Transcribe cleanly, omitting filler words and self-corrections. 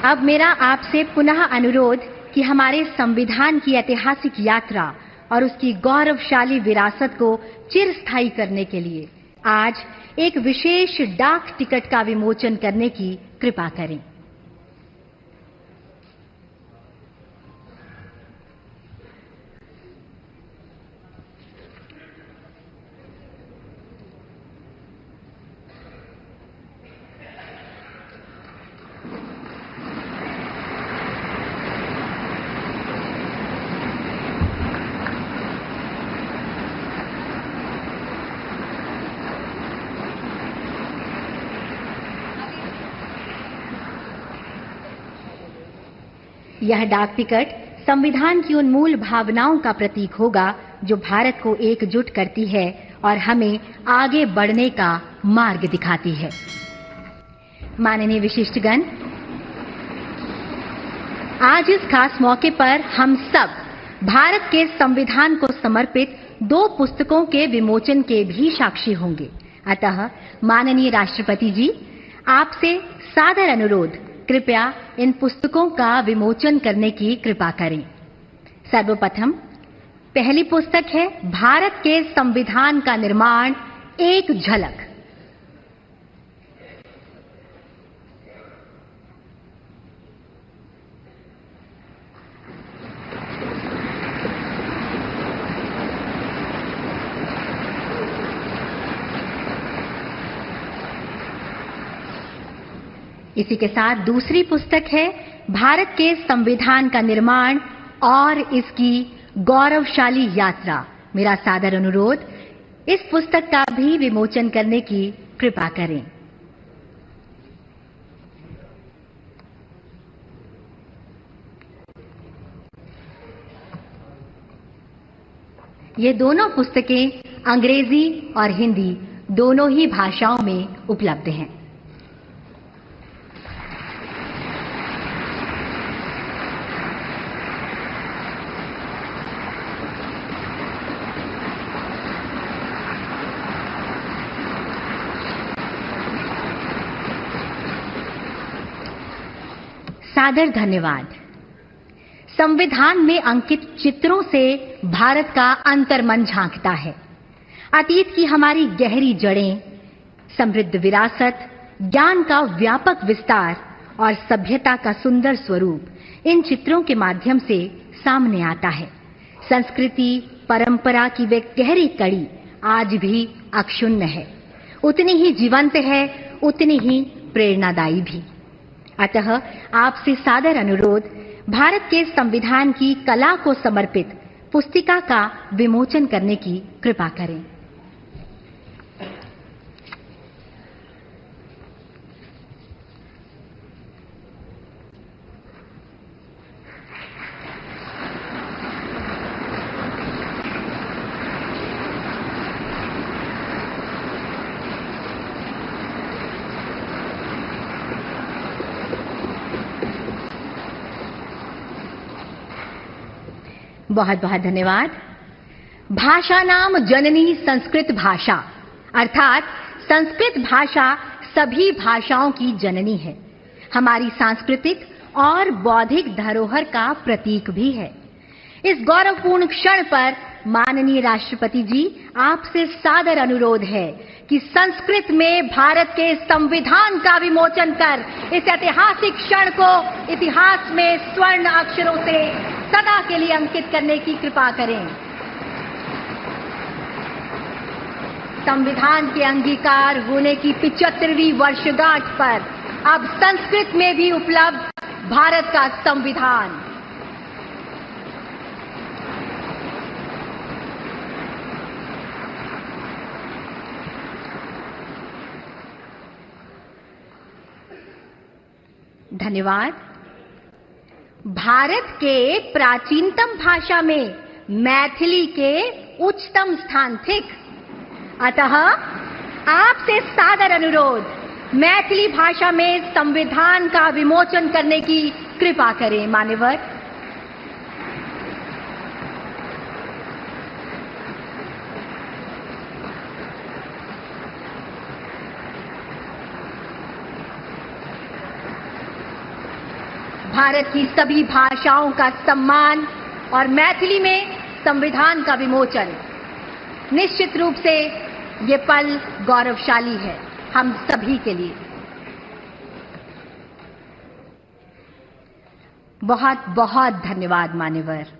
अब मेरा आपसे पुनः अनुरोध कि हमारे संविधान की ऐतिहासिक यात्रा और उसकी गौरवशाली विरासत को चिरस्थायी करने के लिए आज एक विशेष डाक टिकट का विमोचन करने की कृपा करें। यह डाक टिकट संविधान की उन मूल भावनाओं का प्रतीक होगा जो भारत को एकजुट करती है और हमें आगे बढ़ने का मार्ग दिखाती है। माननीय विशिष्टगण, आज इस खास मौके पर हम सब भारत के संविधान को समर्पित 2 पुस्तकों के विमोचन के भी साक्षी होंगे। अतः माननीय राष्ट्रपति जी, आपसे सादर अनुरोध, कृपया इन पुस्तकों का विमोचन करने की कृपा करें। सर्वप्रथम पहली पुस्तक है भारत के संविधान का निर्माण, एक झलक। इसी के साथ दूसरी पुस्तक है भारत के संविधान का निर्माण और इसकी गौरवशाली यात्रा। मेरा सादर अनुरोध, इस पुस्तक का भी विमोचन करने की कृपा करें। ये दोनों पुस्तकें अंग्रेजी और हिंदी दोनों ही भाषाओं में उपलब्ध हैं। सादर धन्यवाद। संविधान में अंकित चित्रों से भारत का अंतर्मन झांकता है। अतीत की हमारी गहरी जड़ें, समृद्ध विरासत, ज्ञान का व्यापक विस्तार और सभ्यता का सुंदर स्वरूप इन चित्रों के माध्यम से सामने आता है। संस्कृति, परंपरा की वे गहरी कड़ी आज भी अक्षुण्ण है, उतनी ही जीवंत है, उतनी ही प्रेरणादायी भी। अतः आपसे सादर अनुरोध, भारत के संविधान की कला को समर्पित पुस्तिका का विमोचन करने की कृपा करें। बहुत बहुत धन्यवाद। भाषा नाम जननी संस्कृत भाषा, अर्थात संस्कृत भाषा सभी भाषाओं की जननी है, हमारी सांस्कृतिक और बौद्धिक धरोहर का प्रतीक भी है। इस गौरवपूर्ण क्षण पर माननीय राष्ट्रपति जी, आपसे सादर अनुरोध है कि संस्कृत में भारत के संविधान का विमोचन कर इस ऐतिहासिक क्षण को इतिहास में स्वर्ण अक्षरों से सदा के लिए अंकित करने की कृपा करें। संविधान के अंगीकार होने की 75वीं वर्षगांठ पर अब संस्कृत में भी उपलब्ध भारत का संविधान। धन्यवाद। भारत के प्राचीनतम भाषा में मैथिली के उच्चतम स्थान थिक। अतः आपसे सादर अनुरोध, मैथिली भाषा में संविधान का विमोचन करने की कृपा करें। मान्यवर, भारत की सभी भाषाओं का सम्मान और मैथिली में संविधान का विमोचन। निश्चित रूप से ये पल गौरवशाली है हम सभी के लिए। बहुत बहुत धन्यवाद मान्यवर।